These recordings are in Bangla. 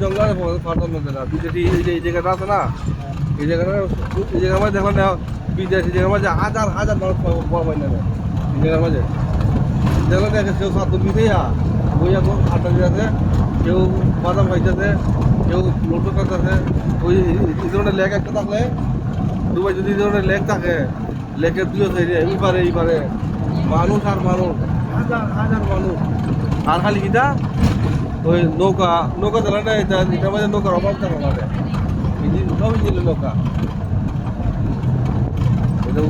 জঙ্গলে ফাটার মধ্যে না বিদেশি এই জায়গাটা আছে না এই জায়গাটা মাঝে দেখলাম না বিদেশি জায়গার মাঝে হাজার হাজার মানুষ পাওয়া না এই জায়গার মাঝে দেখলাম না কেউ সাত বিদেয়া বইয়া আটা দিয়েছে কেউ বাদাম খাইতেছে কেউ লোটো খাইতেছে ওই এই ধরনের লেগ একটা থাকলে দুবাই যদি এই ধরনের লেগ থাকে লেগের দুই সাইডে এইবারে মানুষ আর মানুষ হাজার হাজার মানুষ আর খালি কিটা ওই নৌকা চালাটা এটার মাঝে নৌকার অভাব থাকে মানে সব ইঞ্জিনের নৌকা এটা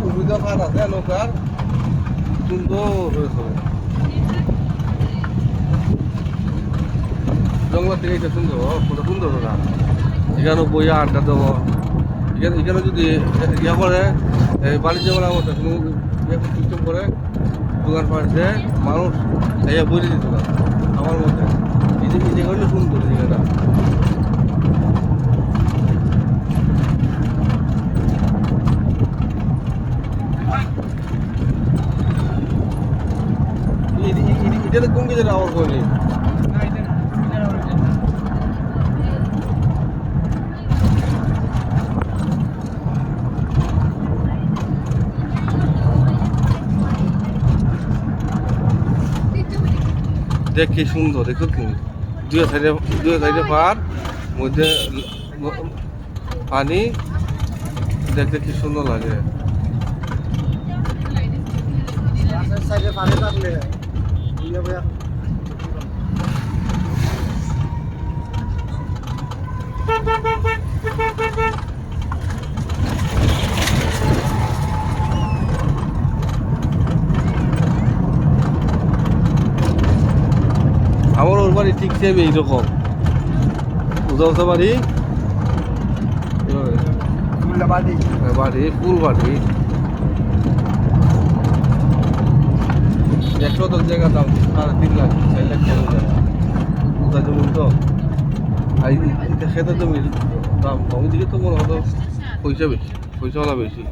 সুবিধা খাত আছে নৌকার সুন্দর হয়েছে জঙ্গল থেকে এটা সুন্দর কত সুন্দর না এখানে বইয়া আড্ডা দেবো এখানে যদি ইয়া করে বাণিজ্য করার মতো কোনো সিস্টেম করে দোকান পাশে মানুষ এই বই দিত না আমার মতে এই জায়গাটা সুন্দর জায়গাটা এটা কোন কিছু আওয়াজ করেনি দেখ কি সুন্দর দেখো কি দুই সাইডে পার মধ্যে পানি দেখতে কি সুন্দর লাগে আমার ওর বাড়ি ঠিক সেম এইরকম উজা বাড়ি বাড়ি ফুল বাড়ি 100 জায়গা দাম 3.5 লাখ 4 লাখ উজা জমি তো আর খেতে জমির দাম কম দিকে তো মনে হতো পয়সা বেশি পয়সাওয়ালা বেশি